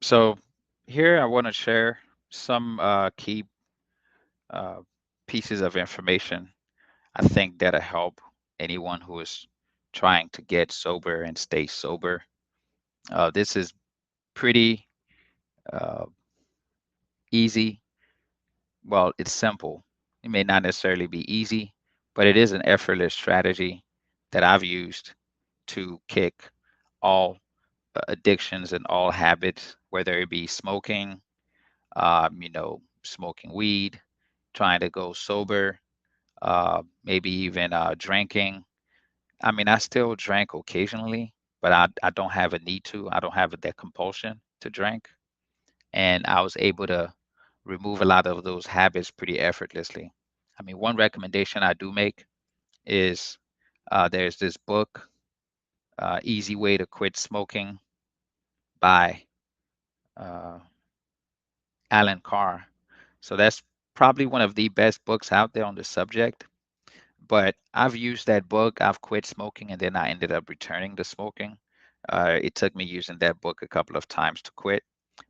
So here I want to share some key uh, pieces of information I think that'll help anyone who is trying to get sober and stay sober. This is pretty uh, easy. Well, it's simple. It may not necessarily be easy, but it is an effortless strategy that I've used to kick all addictions and all habits, whether it be smoking, smoking weed, trying to go sober, maybe even drinking. I mean, I still drank occasionally, but I don't have a need to. I don't have that compulsion to drink. And I was able to remove a lot of those habits pretty effortlessly. I mean, one recommendation I do make is there's this book, Easy Way to Quit Smoking by uh, Alan Carr. So that's probably one of the best books out there on the subject. But I've used that book. I've quit smoking and then I ended up returning to smoking. It took me using that book a couple of times to quit,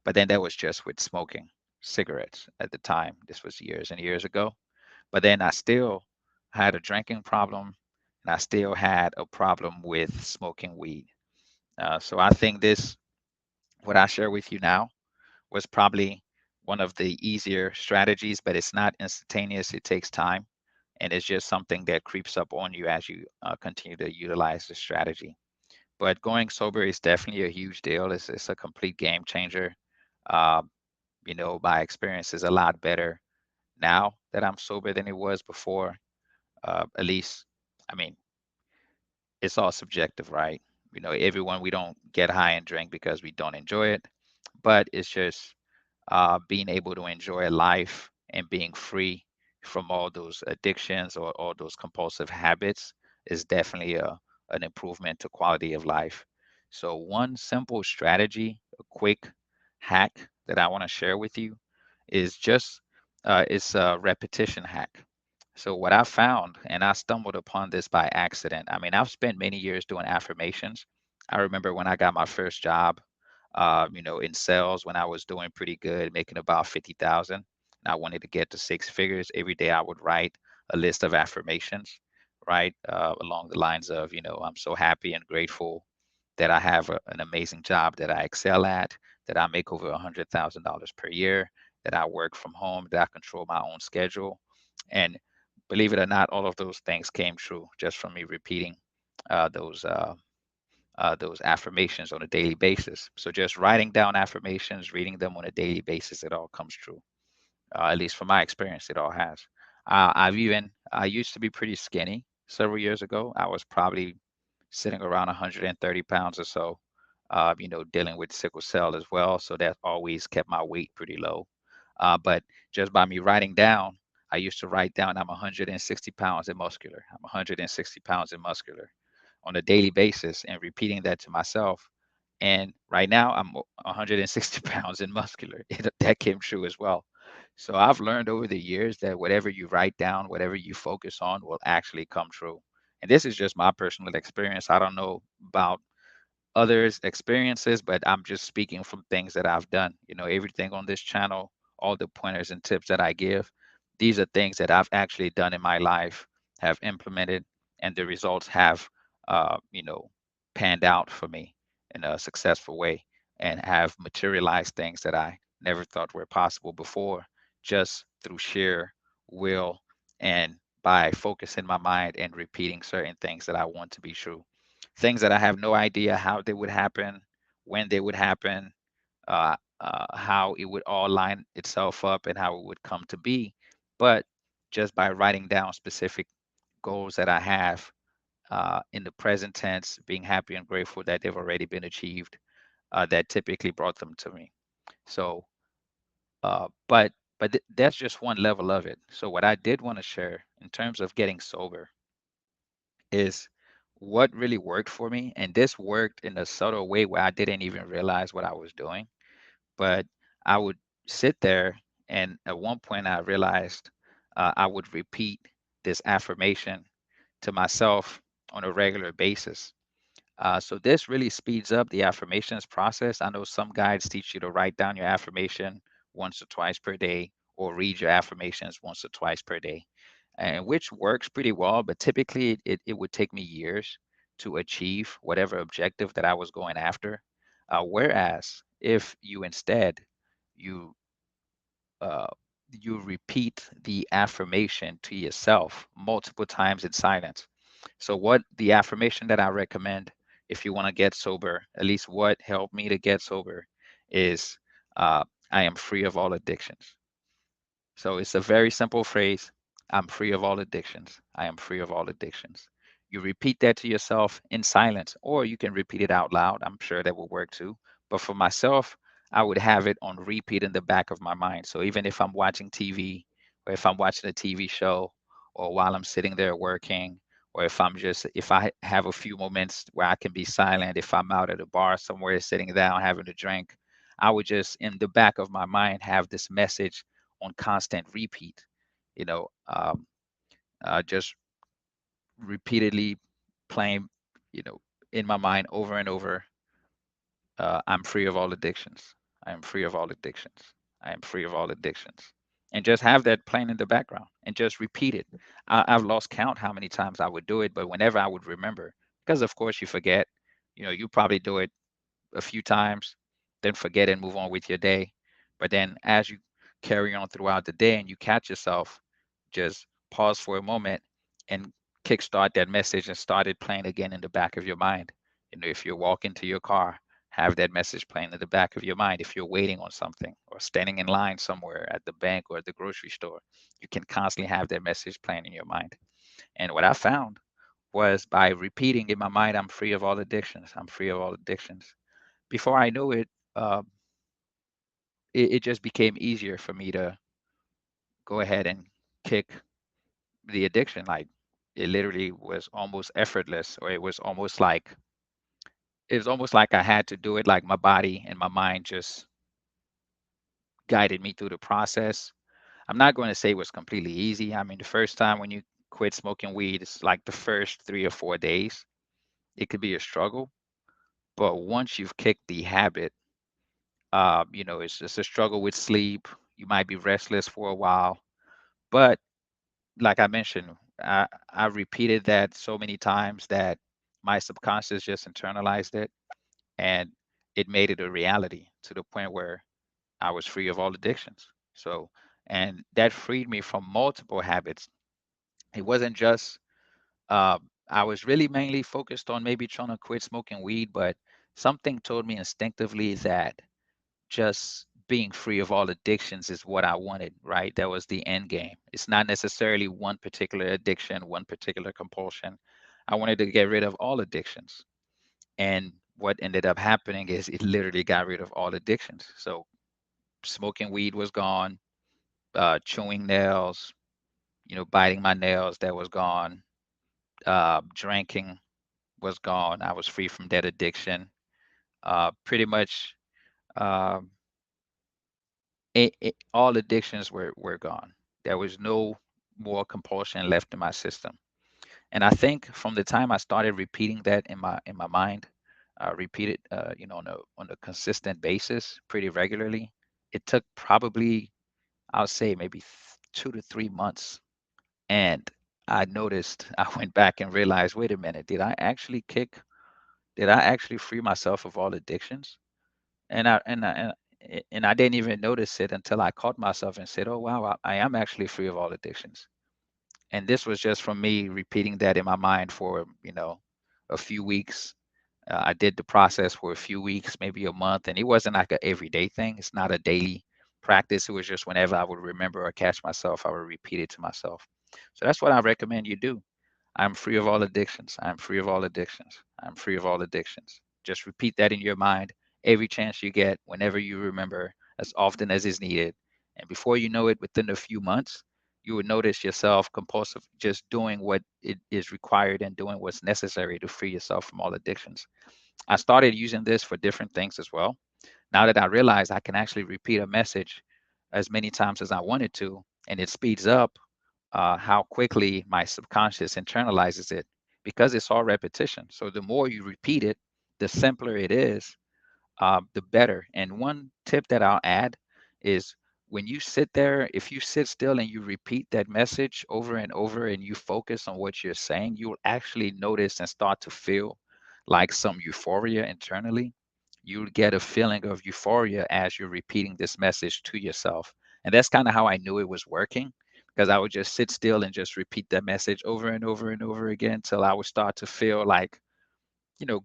but then that was just with smoking cigarettes at the time. This was years and years ago. But then I still had a drinking problem and I still had a problem with smoking weed. So I think what I share with you now, was probably one of the easier strategies, but it's not instantaneous. It takes time. And it's just something that creeps up on you as you continue to utilize the strategy. But going sober is definitely a huge deal. It's a complete game changer. Uh, my experience is a lot better now that I'm sober than it was before. At least, I mean, it's all subjective, right? Everyone, we don't get high and drink because we don't enjoy it, but it's just being able to enjoy life and being free from all those addictions or all those compulsive habits is definitely an improvement to quality of life. So, one simple strategy, a quick hack that I want to share with you is just it's a repetition hack. So, what I found, and I stumbled upon this by accident. I mean, I've spent many years doing affirmations. I remember when I got my first job, in sales when I was doing pretty good, making about 50,000. And I wanted to get to six figures. Every day I would write a list of affirmations, right? Along the lines of, I'm so happy and grateful that I have an amazing job that I excel at, that I make over $100,000 per year, that I work from home, that I control my own schedule. And believe it or not, all of those things came true just from me repeating uh, those uh, those affirmations on a daily basis. So just writing down affirmations, reading them on a daily basis, it all comes true. At least from my experience, it all has. I used to be pretty skinny several years ago. I was probably sitting around 130 pounds or so, dealing with sickle cell as well. So that always kept my weight pretty low. But just by me writing down, I used to write down I'm 160 pounds and muscular. I'm 160 pounds and muscular on a daily basis and repeating that to myself. And right now I'm 160 pounds and muscular. That came true as well. So I've learned over the years that whatever you write down, whatever you focus on will actually come true. And this is just my personal experience. I don't know about others' experiences, but I'm just speaking from things that I've done. Everything on this channel, all the pointers and tips that I give, these are things that I've actually done in my life, have implemented, and the results have, uh, you know, panned out for me in a successful way and have materialized things that I never thought were possible before, just through sheer will and by focusing my mind and repeating certain things that I want to be true, things that I have no idea how they would happen, when they would happen, how it would all line itself up, and how it would come to be. But just by writing down specific goals that I have in the present tense, being happy and grateful that they've already been achieved, that typically brought them to me. So, but that's just one level of it. So, what I did want to share in terms of getting sober is what really worked for me. And this worked in a subtle way where I didn't even realize what I was doing. But I would sit there, and at one point, I realized I would repeat this affirmation to myself on a regular basis. So this really speeds up the affirmations process. I know some guides teach you to write down your affirmation once or twice per day, or read your affirmations once or twice per day, and which works pretty well. But typically, it would take me years to achieve whatever objective that I was going after. Whereas if you instead you uh, you repeat the affirmation to yourself multiple times in silence. So, what the affirmation that I recommend if you want to get sober, at least what helped me to get sober, is I am free of all addictions. So it's a very simple phrase. I'm free of all addictions. I am free of all addictions. You repeat that to yourself in silence, or you can repeat it out loud. I'm sure that will work too. But for myself, I would have it on repeat in the back of my mind. So even if I'm watching TV, or if I'm watching a TV show, or while I'm sitting there working, or if I have a few moments where I can be silent, if I'm out at a bar somewhere sitting down having a drink, I would just in the back of my mind have this message on constant repeat, you know, just repeatedly playing, you know, in my mind over and over. I'm free of all addictions. I am free of all addictions. I am free of all addictions. And just have that playing in the background and just repeat it. I've lost count how many times I would do it, but whenever I would remember, because of course you forget, you probably do it a few times, then forget and move on with your day. But then as you carry on throughout the day and you catch yourself, just pause for a moment and kickstart that message and start it playing again in the back of your mind. If you're walking to your car, have that message playing in the back of your mind. If you're waiting on something or standing in line somewhere at the bank or at the grocery store, you can constantly have that message playing in your mind. And what I found was by repeating in my mind, I'm free of all addictions. I'm free of all addictions. Before I knew it, uh, it just became easier for me to go ahead and kick the addiction. Like it literally was almost effortless, or it was almost like I had to do it. Like my body and my mind just guided me through the process. I'm not going to say it was completely easy. I mean, the first time when you quit smoking weed, it's like the first 3 or 4 days. It could be a struggle, but once you've kicked the habit, it's just a struggle with sleep. You might be restless for a while, but like I mentioned, I repeated that so many times that my subconscious just internalized it, and it made it a reality to the point where I was free of all addictions. So, and that freed me from multiple habits. It wasn't just, I was really mainly focused on maybe trying to quit smoking weed, but something told me instinctively that just being free of all addictions is what I wanted, right? That was the end game. It's not necessarily one particular addiction, one particular compulsion. I wanted to get rid of all addictions. And what ended up happening is it literally got rid of all addictions. So smoking weed was gone, chewing nails, biting my nails, that was gone. Drinking was gone. I was free from that addiction. Pretty much, um, all addictions were gone. There was no more compulsion left in my system. And I think from the time I started repeating that in my mind, repeat it, on a consistent basis, pretty regularly. It took probably, I'll say, maybe 2 to 3 months, and I noticed. I went back and realized, wait a minute, did I actually kick? Did I actually free myself of all addictions? And I didn't even notice it until I caught myself and said, "Oh wow, I am actually free of all addictions." And this was just from me repeating that in my mind for a few weeks. I did the process for a few weeks, maybe a month, and it wasn't like a everyday thing. It's not a daily practice. It was just whenever I would remember or catch myself, I would repeat it to myself. So that's what I recommend you do. I'm free of all addictions. I'm free of all addictions. I'm free of all addictions. Just repeat that in your mind every chance you get, whenever you remember, as often as is needed. And before you know it, within a few months, you would notice yourself compulsive, just doing what it is required and doing what's necessary to free yourself from all addictions. I started using this for different things as well. Now that I realize I can actually repeat a message as many times as I wanted to, and it speeds up how quickly my subconscious internalizes it. because it's all repetition. So the more you repeat it, the simpler it is, the better. And one tip that I'll add is when you sit there, if you sit still and you repeat that message over and over and you focus on what you're saying, you'll actually notice and start to feel like some euphoria internally. You'll get a feeling of euphoria as you're repeating this message to yourself. And that's kind of how I knew it was working, because I would just sit still and just repeat that message over and over and over again till I would start to feel like,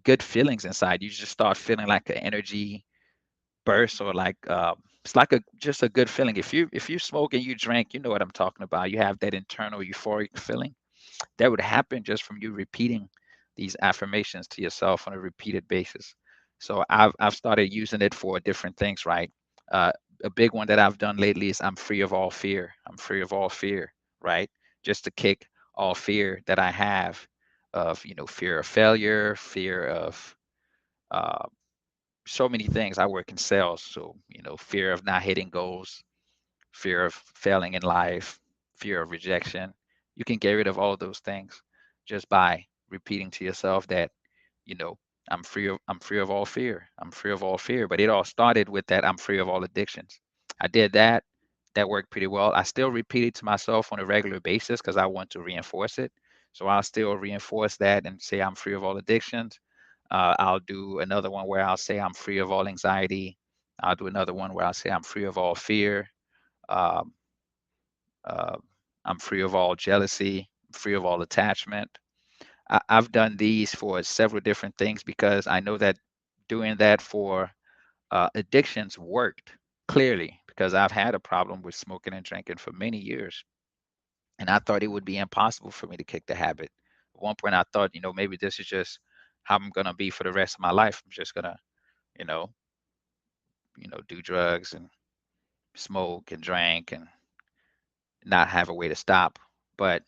good feelings inside. You just start feeling like an energy burst, or like it's like a just a good feeling. If you smoke and you drink, you know what I'm talking about. You have that internal euphoric feeling that would happen just from you repeating these affirmations to yourself on a repeated basis. So I've started using it for different things, right? Uh, a big one that I've done lately is I'm free of all fear. I'm free of all fear, right? Just to kick all fear that I have of, fear of failure, fear of uh, so many things. I work in sales, so fear of not hitting goals, fear of failing in life, fear of rejection. You can get rid of all of those things just by repeating to yourself that, you know, I'm free of all fear. I'm free of all fear. But it all started with that I'm free of all addictions. I did that. That worked pretty well. I still repeat it to myself on a regular basis because I want to reinforce it. So I'll still reinforce that and say I'm free of all addictions. I'll do another one where I'll say I'm free of all anxiety. I'll do another one where I'll say I'm free of all fear. Um, uh, I'm free of all jealousy, free of all attachment. I've done these for several different things because I know that doing that for addictions worked clearly, because I've had a problem with smoking and drinking for many years. And I thought it would be impossible for me to kick the habit. At one point, I thought, maybe this is just how I'm going to be for the rest of my life. I'm just going to, you know, do drugs and smoke and drink and not have a way to stop. But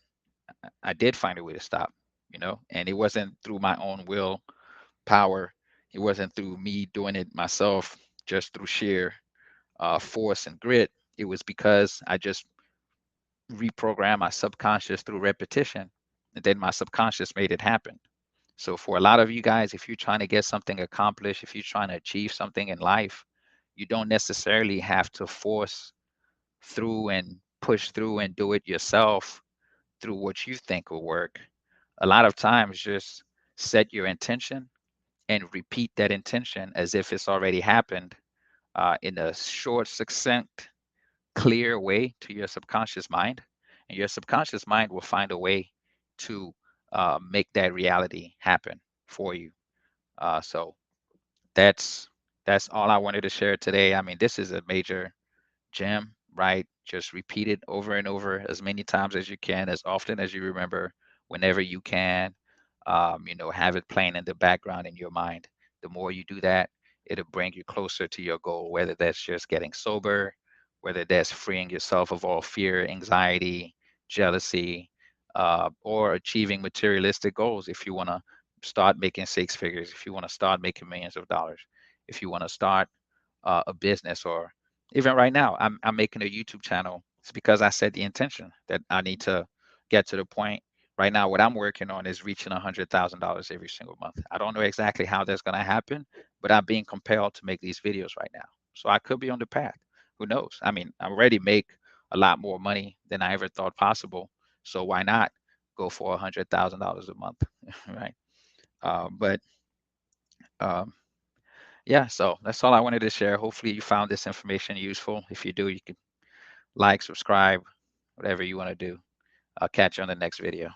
I did find a way to stop, and it wasn't through my own will power. It wasn't through me doing it myself, just through sheer force and grit. It was because I just reprogrammed my subconscious through repetition, and then my subconscious made it happen. So for a lot of you guys, if you're trying to get something accomplished, if you're trying to achieve something in life, you don't necessarily have to force through and push through and do it yourself through what you think will work. A lot of times, just set your intention and repeat that intention as if it's already happened, in a short, succinct, clear way to your subconscious mind. And your subconscious mind will find a way to make that reality happen for you. So that's that's all I wanted to share today. I mean, this is a major gem, right? Just repeat it over and over as many times as you can, as often as you remember, whenever you can. Have it playing in the background in your mind. The more you do that, it'll bring you closer to your goal, whether that's just getting sober, whether that's freeing yourself of all fear, anxiety, jealousy, or achieving materialistic goals. If you want to start making six figures, if you want to start making millions of dollars, if you want to start a business, or even right now, I'm making a YouTube channel. It's because I set the intention that I need to get to the point. Right now, what I'm working on is reaching $100,000 every single month. I don't know exactly how that's going to happen, but I'm being compelled to make these videos right now. So I could be on the path. Who knows? I mean, I already make a lot more money than I ever thought possible. So why not go for $100,000 a month, right? But um, yeah, so that's all I wanted to share. Hopefully, you found this information useful. If you do, you can like, subscribe, whatever you want to do. I'll catch you on the next video.